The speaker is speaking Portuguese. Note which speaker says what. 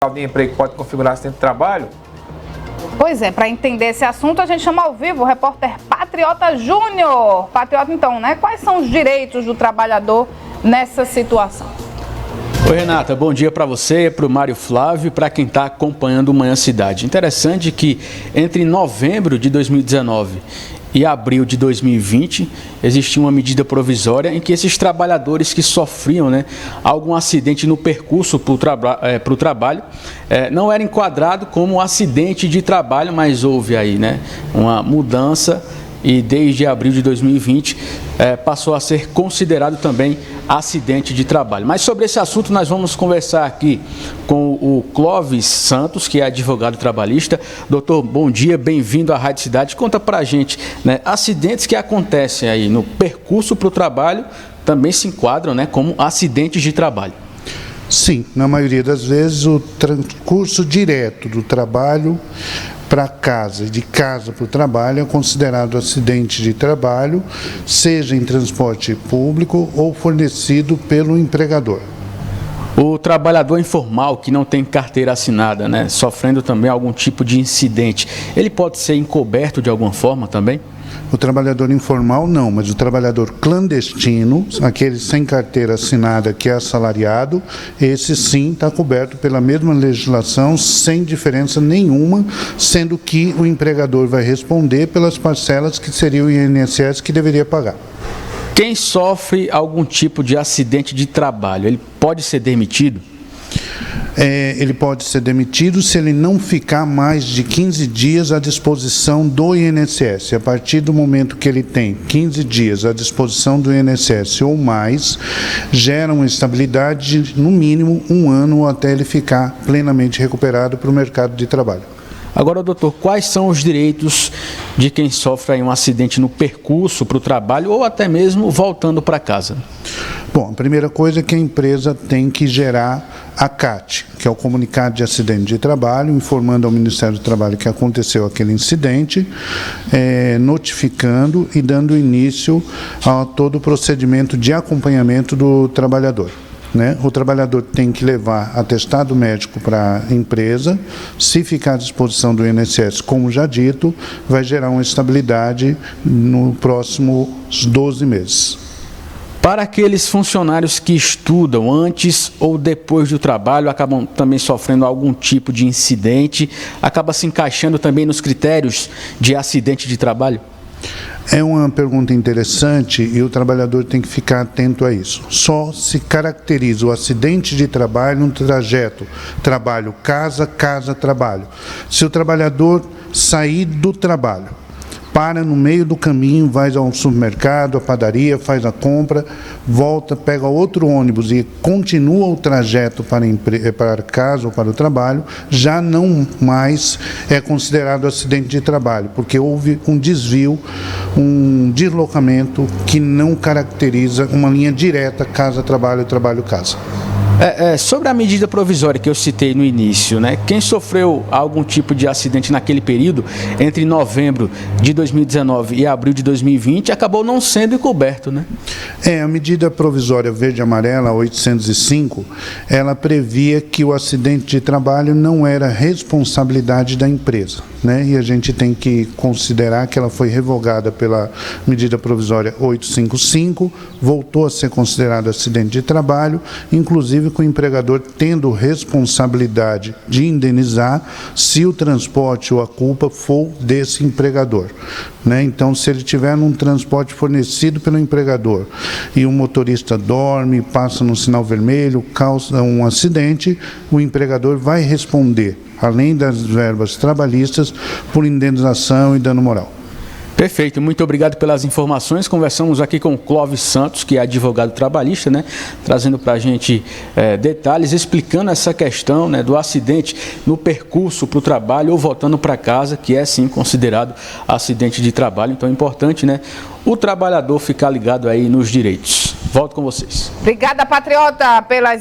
Speaker 1: de emprego pode configurar acidente de trabalho?
Speaker 2: Pois é, para entender esse assunto, a gente chama ao vivo o repórter Patriota Júnior. Patriota, então, né? Quais são os direitos do trabalhador nessa situação?
Speaker 3: Oi, Renata, bom dia para você, para o Mário Flávio e para quem está acompanhando o Manhã Cidade. Interessante que entre novembro de 2019 e abril de 2020, existia uma medida provisória em que esses trabalhadores que sofriam algum acidente no percurso para o trabalho não era enquadrado como acidente de trabalho, mas houve aí uma mudança e desde abril de 2020 passou a ser considerado também acidente de trabalho. Mas sobre esse assunto nós vamos conversar aqui com o Clóvis Santos, que é advogado trabalhista. Doutor, bom dia, bem-vindo à Rádio Cidade. Conta pra gente, acidentes que acontecem aí no percurso para o trabalho também se enquadram como acidentes de trabalho.
Speaker 4: Sim, na maioria das vezes o transcurso direto do trabalho para casa e de casa para o trabalho é considerado acidente de trabalho, seja em transporte público ou fornecido pelo empregador.
Speaker 3: O trabalhador informal que não tem carteira assinada, sofrendo também algum tipo de incidente, ele pode ser encoberto de alguma forma também?
Speaker 4: O trabalhador informal não, mas o trabalhador clandestino, aquele sem carteira assinada que é assalariado, esse sim está coberto pela mesma legislação, sem diferença nenhuma, sendo que o empregador vai responder pelas parcelas que seria o INSS que deveria pagar.
Speaker 3: Quem sofre algum tipo de acidente de trabalho, ele pode ser demitido?
Speaker 4: Ele pode ser demitido se ele não ficar mais de 15 dias à disposição do INSS. A partir do momento que ele tem 15 dias à disposição do INSS ou mais, gera uma estabilidade de, no mínimo, 1 ano até ele ficar plenamente recuperado para o mercado de trabalho.
Speaker 3: Agora, doutor, quais são os direitos de quem sofre aí um acidente no percurso para o trabalho ou até mesmo voltando para casa?
Speaker 4: Bom, a primeira coisa é que a empresa tem que gerar a CAT, que é o Comunicado de Acidente de Trabalho, informando ao Ministério do Trabalho que aconteceu aquele incidente, notificando e dando início a todo o procedimento de acompanhamento do trabalhador. O trabalhador tem que levar atestado médico para a empresa, se ficar à disposição do INSS, como já dito, vai gerar uma estabilidade no próximos 12 meses.
Speaker 3: Para aqueles funcionários que estudam antes ou depois do trabalho, acabam também sofrendo algum tipo de incidente, acaba se encaixando também nos critérios de acidente de trabalho?
Speaker 4: É uma pergunta interessante e o trabalhador tem que ficar atento a isso. Só se caracteriza o acidente de trabalho no trajeto trabalho-casa, casa-trabalho. Se o trabalhador sair do trabalho, para no meio do caminho, vai ao supermercado, à padaria, faz a compra, volta, pega outro ônibus e continua o trajeto para casa ou para o trabalho, já não mais é considerado acidente de trabalho, porque houve um desvio, um deslocamento que não caracteriza uma linha direta casa-trabalho, trabalho-casa.
Speaker 3: Sobre a medida provisória que eu citei no início, quem sofreu algum tipo de acidente naquele período, entre novembro de 2019 e abril de 2020, acabou não sendo encoberto,
Speaker 4: A medida provisória verde-amarela 805, ela previa que o acidente de trabalho não era responsabilidade da empresa, E a gente tem que considerar que ela foi revogada pela medida provisória 855, voltou a ser considerado acidente de trabalho, inclusive com o empregador tendo responsabilidade de indenizar se o transporte ou a culpa for desse empregador. Então, se ele tiver um transporte fornecido pelo empregador e o motorista dorme, passa no sinal vermelho, causa um acidente, o empregador vai responder, além das verbas trabalhistas, por indenização e dano moral.
Speaker 3: Perfeito, muito obrigado pelas informações. Conversamos aqui com o Clóvis Santos, que é advogado trabalhista, trazendo para a gente detalhes, explicando essa questão do acidente no percurso para o trabalho ou voltando para casa, que é sim considerado acidente de trabalho. Então é importante, o trabalhador ficar ligado aí nos direitos. Volto com vocês.
Speaker 2: Obrigada, Patriota, pelas